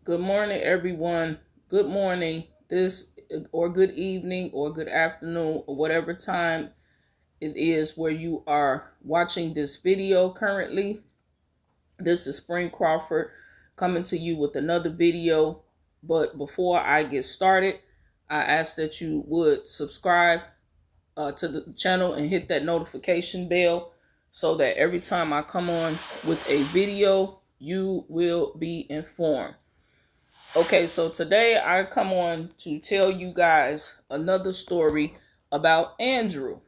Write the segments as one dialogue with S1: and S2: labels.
S1: Good morning, everyone. Good morning. Or good evening, or good afternoon, or whatever time it is where you are watching this video currently. This is Spring Crawford coming to you with another video. But before I get started, I ask that you would subscribe to the channel and hit that notification bell so that every time I come on with a video, you will be informed. Okay, so today I come on to tell you guys another story about Andrew.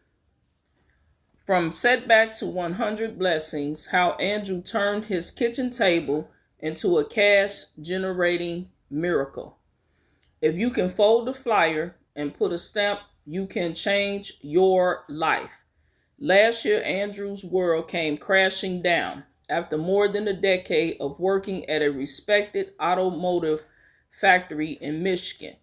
S1: From setback to 100 blessings, how Andrew turned his kitchen table into a cash-generating miracle. If you can fold a flyer and put a stamp, you can change your life. Last year, Andrew's world came crashing down after more than a decade of working at a respected automotive factory in Michigan.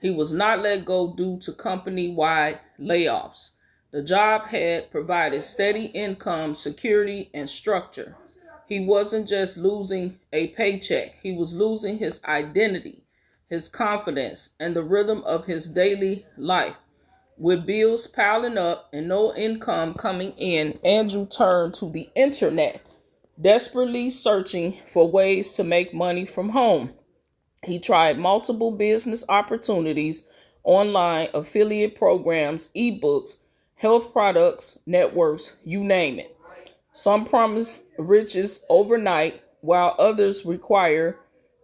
S1: He was not let go due to company-wide layoffs. The job had provided steady income, security, and structure. He wasn't just losing a paycheck. He was losing his identity, his confidence, and the rhythm of his daily life. With bills piling up and no income coming in, Andrew turned to the internet, desperately searching for ways to make money from home. He tried multiple business opportunities, online affiliate programs, ebooks, health products, networks, you name it. Some promise riches overnight, while others require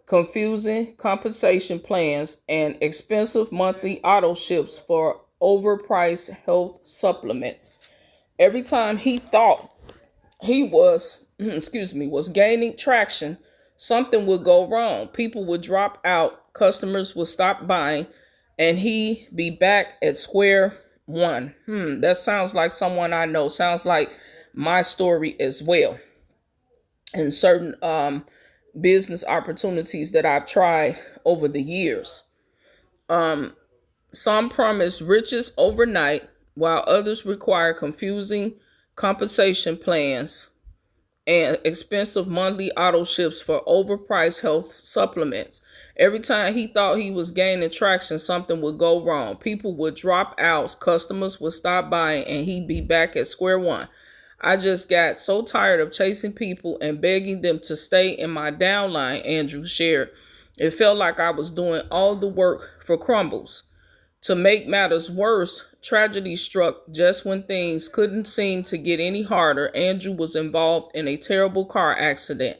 S1: confusing compensation plans and expensive monthly auto ships for overpriced health supplements. Every time he thought he was gaining traction, something would go wrong. People would drop out, customers would stop buying, and he be back at square one. That sounds like someone I know. Sounds like my story as well. And certain business opportunities that I've tried over the years. Some promise riches overnight, while others require confusing compensation plans and expensive monthly auto ships for overpriced health supplements. Every time he thought he was gaining traction, something would go wrong. People would drop out, customers would stop buying, and he'd be back at square one. I just got so tired of chasing people and begging them to stay in my downline, Andrew shared. It felt like I was doing all the work for crumbles. To make matters worse, tragedy struck just when things couldn't seem to get any harder. Andrew was involved in a terrible car accident.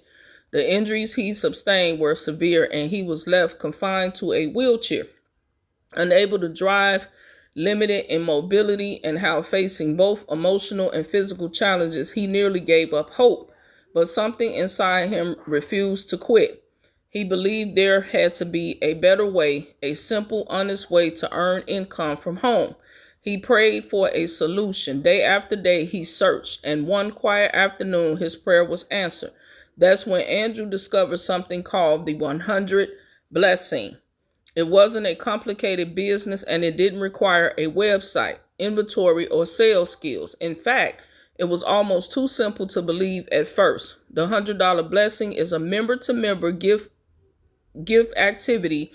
S1: The injuries he sustained were severe, and he was left confined to a wheelchair, unable to drive, limited in mobility, and how facing both emotional and physical challenges, he nearly gave up hope. But something inside him refused to quit. He believed there had to be a better way, a simple, honest way to earn income from home. He prayed for a solution. Day after day, he searched, and one quiet afternoon, his prayer was answered. That's when Andrew discovered something called the 100 blessing. It wasn't a complicated business, and it didn't require a website, inventory, or sales skills. In fact, it was almost too simple to believe at first. The $100 blessing is a member-to-member gift activity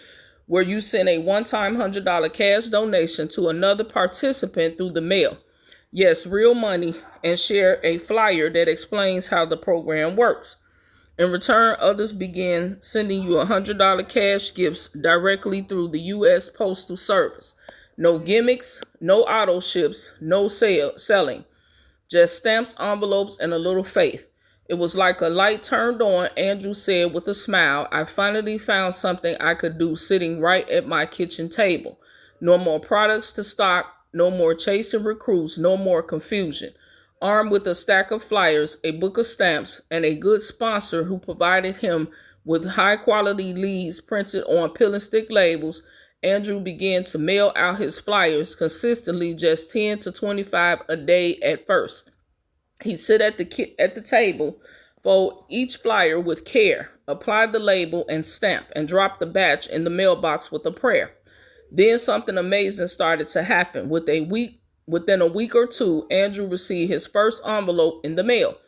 S1: where you send a one-time $100 cash donation to another participant through the mail. Yes, real money, and share a flyer that explains how the program works. In return, others begin sending you $100 cash gifts directly through the U.S. Postal Service. No gimmicks, no auto ships, no selling. Just stamps, envelopes, and a little faith. It was like a light turned on, Andrew said with a smile. I finally found something I could do sitting right at my kitchen table. No more products to stock, no more chasing recruits, no more confusion. Armed with a stack of flyers, a book of stamps, and a good sponsor who provided him with high-quality leads printed on pill and stick labels, Andrew began to mail out his flyers consistently, just 10 to 25 a day at first. He'd sit at the table, fold each flyer with care, apply the label and stamp, and drop the batch in the mailbox with a prayer. Then something amazing started to happen. Within a week or two, Andrew received his first envelope in the mail.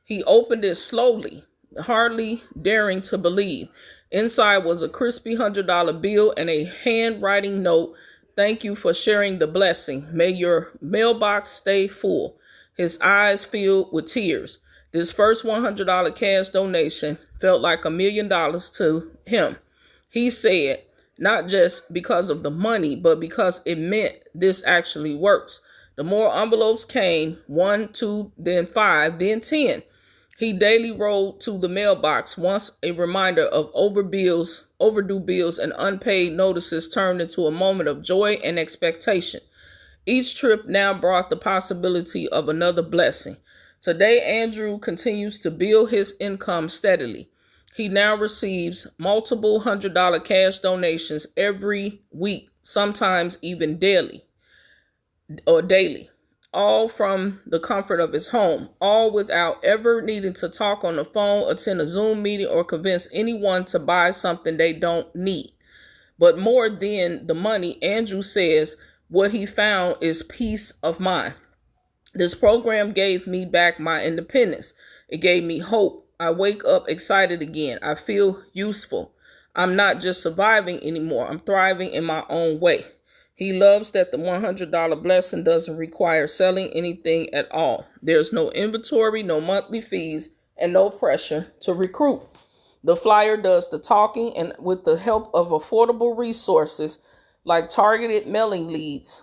S1: He opened it slowly, hardly daring to believe. Inside was a crispy $100 bill and a handwriting note. Thank you for sharing the blessing. May your mailbox stay full. His eyes filled with tears. This first $100 cash donation felt like $1,000,000 to him. He said, not just because of the money, but because it meant this actually works. The more envelopes came, 1, 2, then 5, then 10. He daily rode to the mailbox, once a reminder of overdue bills, and unpaid notices turned into a moment of joy and expectation. Each trip now brought the possibility of another blessing. Today, Andrew continues to build his income steadily. He now receives multiple $100 cash donations every week, sometimes even daily, all from the comfort of his home, all without ever needing to talk on the phone, attend a Zoom meeting, or convince anyone to buy something they don't need. But more than the money, Andrew says what he found is peace of mind. This program gave me back my independence. It gave me hope. I wake up excited again. I feel useful. I'm not just surviving anymore. I'm thriving in my own way. He loves that the $100 blessing doesn't require selling anything at all. There's no inventory, no monthly fees, and no pressure to recruit. The flyer does the talking, and with the help of affordable resources like targeted mailing leads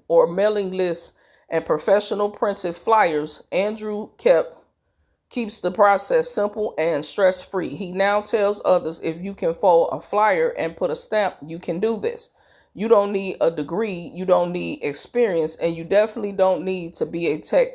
S1: or mailing lists and professional printed flyers, Andrew keeps the process simple and stress-free. He now tells others, if you can fold a flyer and put a stamp, you can do this. You don't need a degree, you don't need experience, and you definitely don't need to be a tech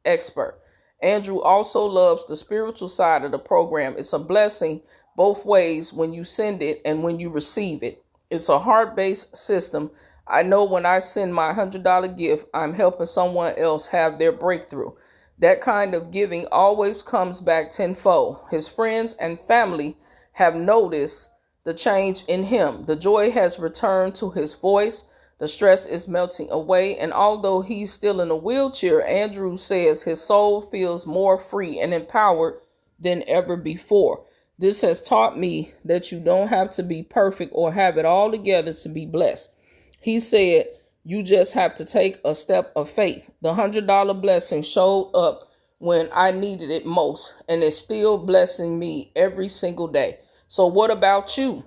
S1: expert. Andrew also loves the spiritual side of the program. It's a blessing both ways, when you send it and when you receive it. It's a heart-based system. I know when I send my $100 gift, I'm helping someone else have their breakthrough. That kind of giving always comes back tenfold. His friends and family have noticed the change in him. The joy has returned to his voice. The stress is melting away. And although he's still in a wheelchair, Andrew says his soul feels more free and empowered than ever before. This has taught me that you don't have to be perfect or have it all together to be blessed. He said, you just have to take a step of faith. The $100 blessing showed up when I needed it most, and it's still blessing me every single day. So what about you?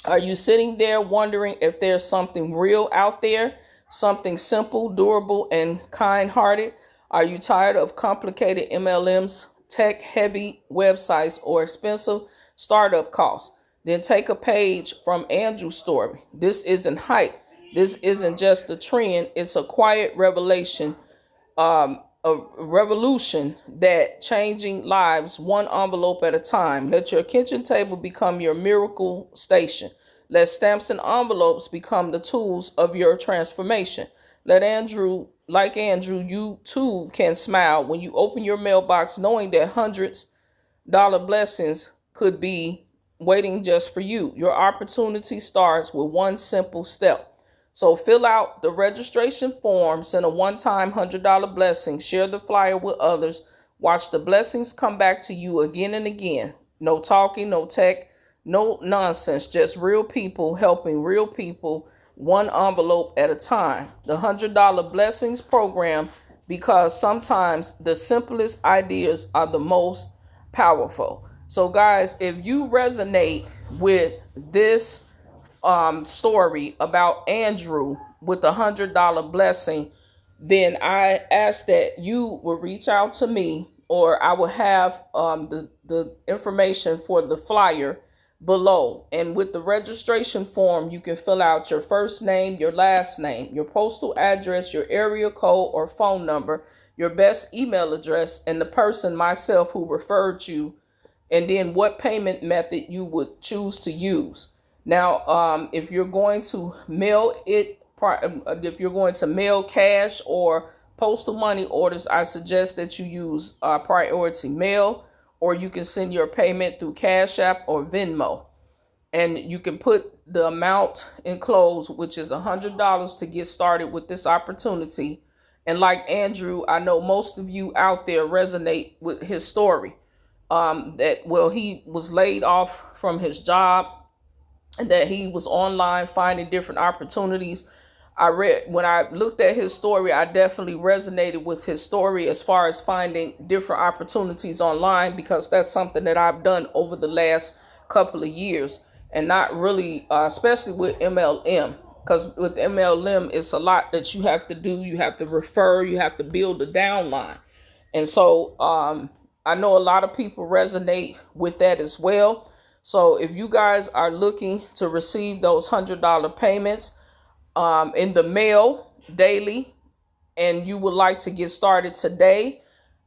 S1: Are you sitting there wondering if there's something real out there, something simple, durable, and kind-hearted? Are you tired of complicated MLMs, tech-heavy websites, or expensive startup costs? Then take a page from Andrew's story. This isn't hype. This isn't just a trend. It's a quiet revelation, a revolution that changing lives one envelope at a time. Let your kitchen table become your miracle station. Let stamps and envelopes become the tools of your transformation. Like Andrew, you too can smile when you open your mailbox, knowing that $100 blessings could be waiting just for you. Your opportunity starts with one simple step. So fill out the registration form, send a one-time $100 blessing, share the flyer with others, watch the blessings come back to you again and again. No talking, no tech, no nonsense, just real people helping real people, one envelope at a time. The $100 blessings program, because sometimes the simplest ideas are the most powerful. So guys, if you resonate with this story about Andrew with the $100 blessing, then I ask that you will reach out to me, or I will have the information for the flyer below. And with the registration form, you can fill out your first name, your last name, your postal address, your area code or phone number, your best email address, and the person, myself, who referred you, and then what payment method you would choose to use. Now, if you're going to mail cash or postal money orders, I suggest that you use priority mail, or you can send your payment through Cash App or Venmo. And you can put the amount enclosed, which is $100, to get started with this opportunity. And like Andrew, I know most of you out there resonate with his story. he was laid off from his job, and that he was online finding different opportunities. When I looked at his story, I definitely resonated with his story as far as finding different opportunities online, because that's something that I've done over the last couple of years, and not really, especially with MLM, because with MLM, it's a lot that you have to do. You have to refer, you have to build a downline. And so I know a lot of people resonate with that as well. So if you guys are looking to receive those $100 payments in the mail daily, and you would like to get started today,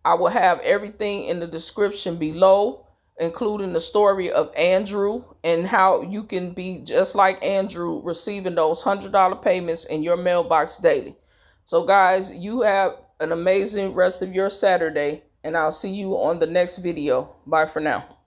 S1: I will have everything in the description below, including the story of Andrew and how you can be just like Andrew, receiving those $100 payments in your mailbox daily. So guys, you have an amazing rest of your Saturday, and I'll see you on the next video. Bye for now.